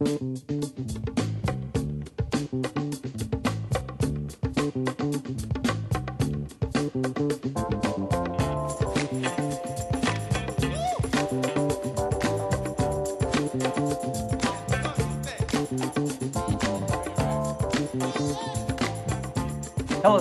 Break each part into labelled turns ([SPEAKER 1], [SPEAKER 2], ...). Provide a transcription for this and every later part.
[SPEAKER 1] Hello,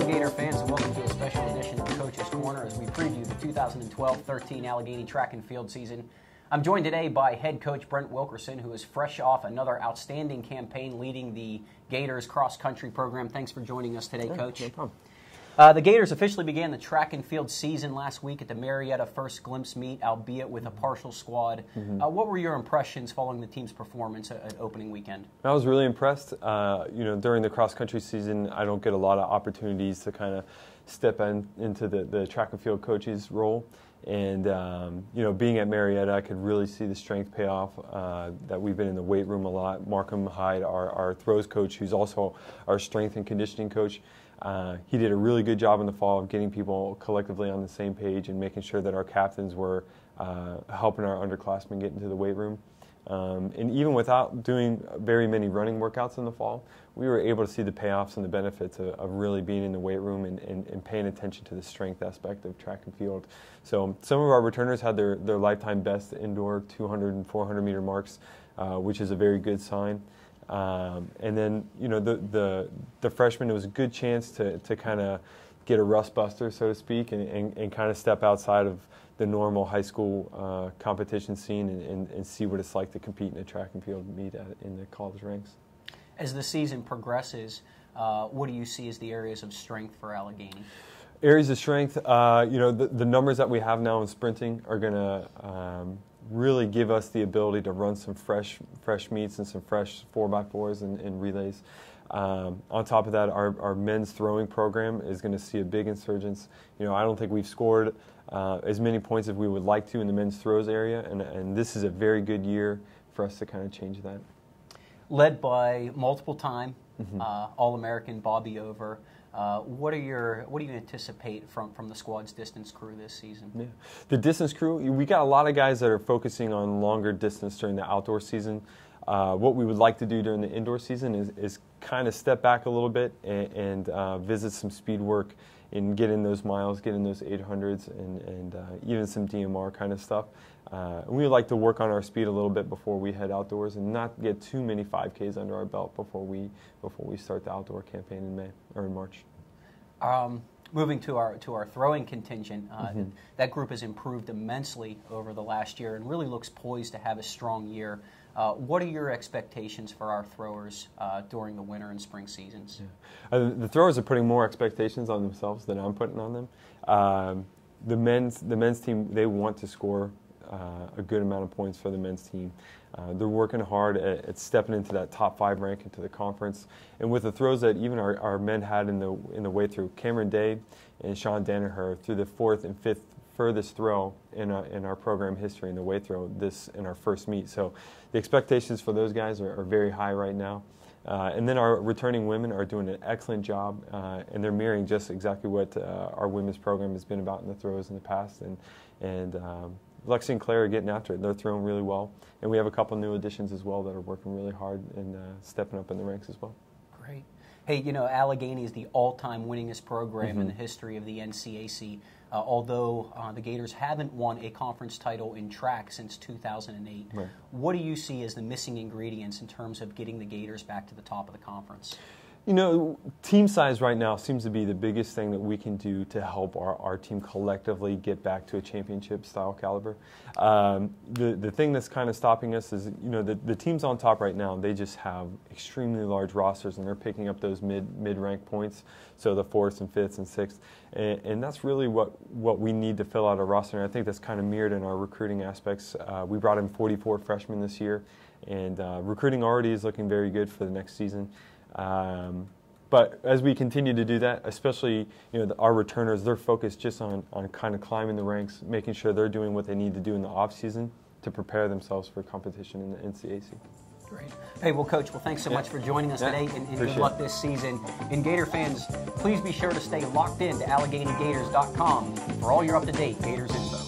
[SPEAKER 1] Gator fans, and welcome to a special edition of Coach's Corner as we preview the 2012-13 Allegheny track and field season. I'm joined today by head coach Brent Wilkerson, who is fresh off another outstanding campaign leading the Gators cross-country program. Thanks for joining us today, Coach.
[SPEAKER 2] No problem.
[SPEAKER 1] The Gators officially began the track and field season last week at the Marietta First Glimpse meet, albeit with a partial squad. What were your impressions following the team's performance at opening weekend?
[SPEAKER 2] I was really impressed. During the cross-country season, I don't get a lot of opportunities to kind of step into the track and field coach's role. And, being at Marietta, I could really see the strength pay off, that we've been in the weight room a lot. Markham Hyde, our throws coach, who's also our strength and conditioning coach, he did a really good job in the fall of getting people collectively on the same page and making sure that our captains were helping our underclassmen get into the weight room. And even without doing very many running workouts in the fall, we were able to see the payoffs and the benefits of really being in the weight room and paying attention to the strength aspect of track and field. So some of our returners had their lifetime best indoor 200 and 400 meter marks, which is a very good sign. And then, the freshmen, it was a good chance to kind of get a rust buster, so to speak, and kind of step outside of the normal high school competition scene and see what it's like to compete in a track and field meet in the college ranks.
[SPEAKER 1] As the season progresses, what do you see as the areas of strength for Allegheny?
[SPEAKER 2] Areas of strength, the numbers that we have now in sprinting are going to really give us the ability to run some fresh meets and some fresh 4x4s and relays. On top of that, our men's throwing program is going to see a big insurgence. I don't think we've scored as many points as we would like to in the men's throws area, and this is a very good year for us to kind of change that.
[SPEAKER 1] Led by multiple-time All-American Bobby Over, what do you anticipate from the squad's distance crew this season?
[SPEAKER 2] Yeah. The distance crew, we got a lot of guys that are focusing on longer distance during the outdoor season. What we would like to do during the indoor season is kind of step back a little bit and visit some speed work and get in those miles, get in those 800s and even some DMR kind of stuff. We would like to work on our speed a little bit before we head outdoors and not get too many 5Ks under our belt before we start the outdoor campaign in May or in March.
[SPEAKER 1] Moving to our throwing contingent, that group has improved immensely over the last year and really looks poised to have a strong year. What are your expectations for our throwers during the winter and spring seasons?
[SPEAKER 2] Yeah. The throwers are putting more expectations on themselves than I'm putting on them. The men's team, they want to score a good amount of points for the men's team. They're working hard at stepping into that top 5 rank into the conference. And with the throws that even our men had in the way through, Cameron Day and Sean Danaher through the 4th and 5th furthest throw in our program history in the way throw in our first meet. So the expectations for those guys are very high right now. And then our returning women are doing an excellent job, and they're mirroring just exactly what our women's program has been about in the throws in the past. And Lexi and Claire are getting after it. They're throwing really well. And we have a couple new additions as well that are working really hard and stepping up in the ranks as well.
[SPEAKER 1] Great. Hey, Allegheny is the all-time winningest program in the history of the NCAC, although the Gators haven't won a conference title in track since 2008.
[SPEAKER 2] Right.
[SPEAKER 1] What do you see as the missing ingredients in terms of getting the Gators back to the top of the conference?
[SPEAKER 2] Team size right now seems to be the biggest thing that we can do to help our team collectively get back to a championship-style caliber. The thing that's kind of stopping us is, the teams on top right now, they just have extremely large rosters, and they're picking up those mid-rank points, so the 4th and 5th and 6th. And that's really what we need to fill out a roster, and I think that's kind of mirrored in our recruiting aspects. We brought in 44 freshmen this year, and recruiting already is looking very good for the next season. But as we continue to do that, especially our returners, they're focused just on kind of climbing the ranks, making sure they're doing what they need to do in the off season to prepare themselves for competition in the NCAC.
[SPEAKER 1] Great. Hey, well, Coach, thanks so much for joining us today, and good luck this season. And Gator fans, please be sure to stay locked in to AlleghenyGators.com for all your up-to-date Gators info.